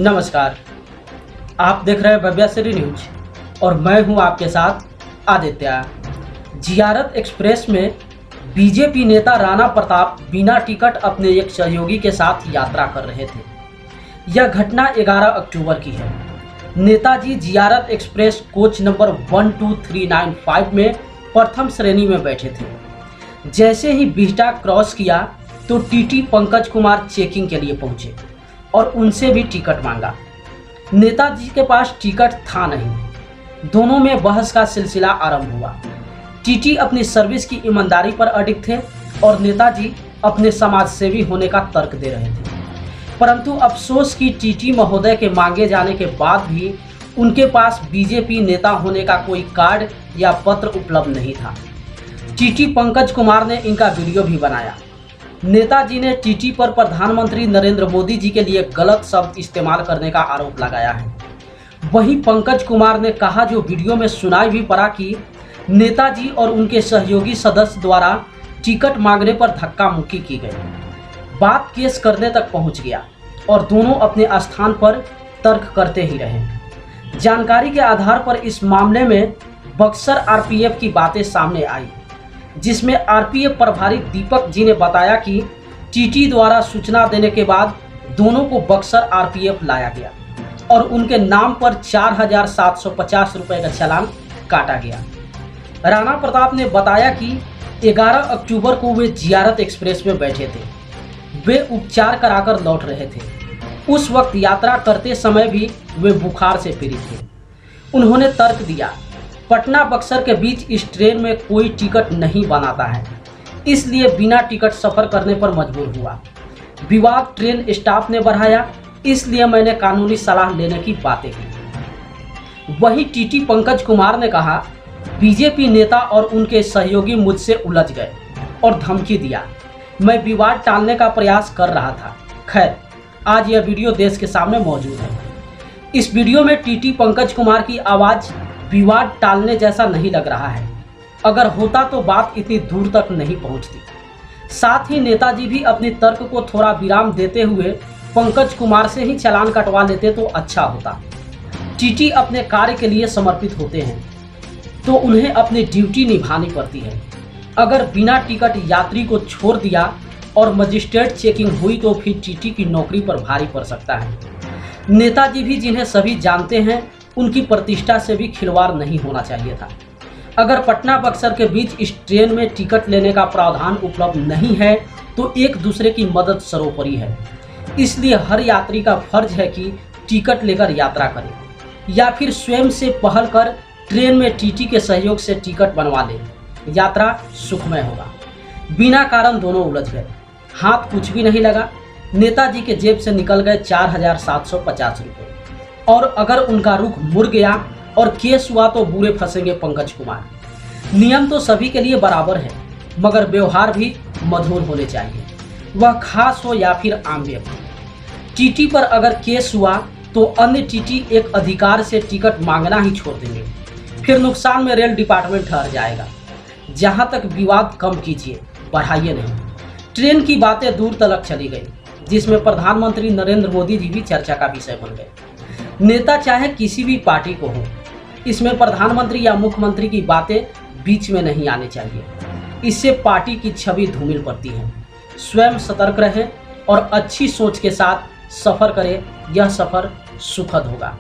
नमस्कार। आप देख रहे हैं भव्या श्री न्यूज और मैं हूं आपके साथ आदित्य। जियारत एक्सप्रेस में बीजेपी नेता राणा प्रताप बिना टिकट अपने एक सहयोगी के साथ यात्रा कर रहे थे। यह घटना 11 अक्टूबर की है। नेताजी जियारत एक्सप्रेस कोच नंबर 12395 में प्रथम श्रेणी में बैठे थे। जैसे ही बिहटा क्रॉस किया तो टीटी पंकज कुमार चेकिंग के लिए पहुंचे और उनसे भी टिकट मांगा। नेताजी के पास टिकट था नहीं। दोनों में बहस का सिलसिला आरंभ हुआ। टीटी अपनी सर्विस की ईमानदारी पर अडिग थे और नेताजी अपने समाजसेवी होने का तर्क दे रहे थे। परंतु अफसोस की टीटी महोदय के मांगे जाने के बाद भी उनके पास बीजेपी नेता होने का कोई कार्ड या पत्र उपलब्ध नहीं था। टीटी पंकज कुमार ने इनका वीडियो भी बनाया। नेताजी ने टीटी पर प्रधानमंत्री नरेंद्र मोदी जी के लिए गलत शब्द इस्तेमाल करने का आरोप लगाया है। वहीं पंकज कुमार ने कहा, जो वीडियो में सुनाई भी पड़ा, कि नेताजी और उनके सहयोगी सदस्य द्वारा टिकट मांगने पर धक्का मुक्की की गई। बात केस करने तक पहुंच गया और दोनों अपने स्थान पर तर्क करते ही रहे। जानकारी के आधार पर इस मामले में बक्सर आरपीएफ की बातें सामने आई, जिसमें आरपीएफ प्रभारी दीपक जी ने बताया कि टीटी द्वारा सूचना देने के बाद दोनों को बक्सर आरपीएफ लाया गया और उनके नाम पर 4750 रुपये का चालान काटा गया। राणा प्रताप ने बताया कि 11 अक्टूबर को वे जियारत एक्सप्रेस में बैठे थे। वे उपचार कराकर लौट रहे थे। उस वक्त यात्रा करते समय भी वे बुखार से पीड़ित थे। उन्होंने तर्क दिया, पटना बक्सर के बीच इस ट्रेन में कोई टिकट नहीं बनाता है, इसलिए बिना टिकट सफ़र करने पर मजबूर हुआ। विवाद ट्रेन स्टाफ ने बढ़ाया, इसलिए मैंने कानूनी सलाह लेने की बातें की। वहीं टीटी पंकज कुमार ने कहा, बीजेपी नेता और उनके सहयोगी मुझसे उलझ गए और धमकी दिया। मैं विवाद टालने का प्रयास कर रहा था। खैर, आज यह वीडियो देश के सामने मौजूद है। इस वीडियो में टीटी पंकज कुमार की आवाज़ विवाद टालने जैसा नहीं लग रहा है। अगर होता तो बात इतनी दूर तक नहीं पहुंचती। साथ ही नेताजी भी अपने तर्क को थोड़ा विराम देते हुए पंकज कुमार से ही चालान कटवा लेते तो अच्छा होता। टीटी अपने कार्य के लिए समर्पित होते हैं तो उन्हें अपनी ड्यूटी निभानी पड़ती है। अगर बिना टिकट यात्री को छोड़ दिया और मजिस्ट्रेट चेकिंग हुई तो फिर टीटी की नौकरी पर भारी पड़ सकता है। नेताजी भी, जिन्हें सभी जानते हैं, उनकी प्रतिष्ठा से भी खिलवाड़ नहीं होना चाहिए था। अगर पटना बक्सर के बीच इस ट्रेन में टिकट लेने का प्रावधान उपलब्ध नहीं है तो एक दूसरे की मदद सर्वोपरि है। इसलिए हर यात्री का फर्ज है कि टिकट लेकर यात्रा करे या फिर स्वयं से पहल कर ट्रेन में टीटी के सहयोग से टिकट बनवा ले। यात्रा सुखमय होगा। बिना कारण दोनों उलझ गए। हाथ कुछ भी नहीं लगा। नेताजी के जेब से निकल गए 4750 रुपये। और अगर उनका रुख मुड़ गया और केस हुआ तो बुरे फंसेंगे पंकज कुमार। नियम तो सभी के लिए बराबर है, मगर व्यवहार भी मधुर होने चाहिए, वह खास हो या फिर आम व्यक्ति। टीटी पर अगर केस हुआ तो अन्य टीटी एक अधिकार से टिकट मांगना ही छोड़ देंगे। फिर नुकसान में रेल डिपार्टमेंट ठहर जाएगा। जहां तक विवाद कम कीजिए, बढ़ाइए नहीं। ट्रेन की बातें दूर तलक चली गई, जिसमें प्रधानमंत्री नरेंद्र मोदी जी भी चर्चा का विषय बन गए। नेता चाहे किसी भी पार्टी को हो, इसमें प्रधानमंत्री या मुख्यमंत्री की बातें बीच में नहीं आनी चाहिए। इससे पार्टी की छवि धूमिल पड़ती है। स्वयं सतर्क रहे और अच्छी सोच के साथ सफ़र करें। यह सफ़र सुखद होगा।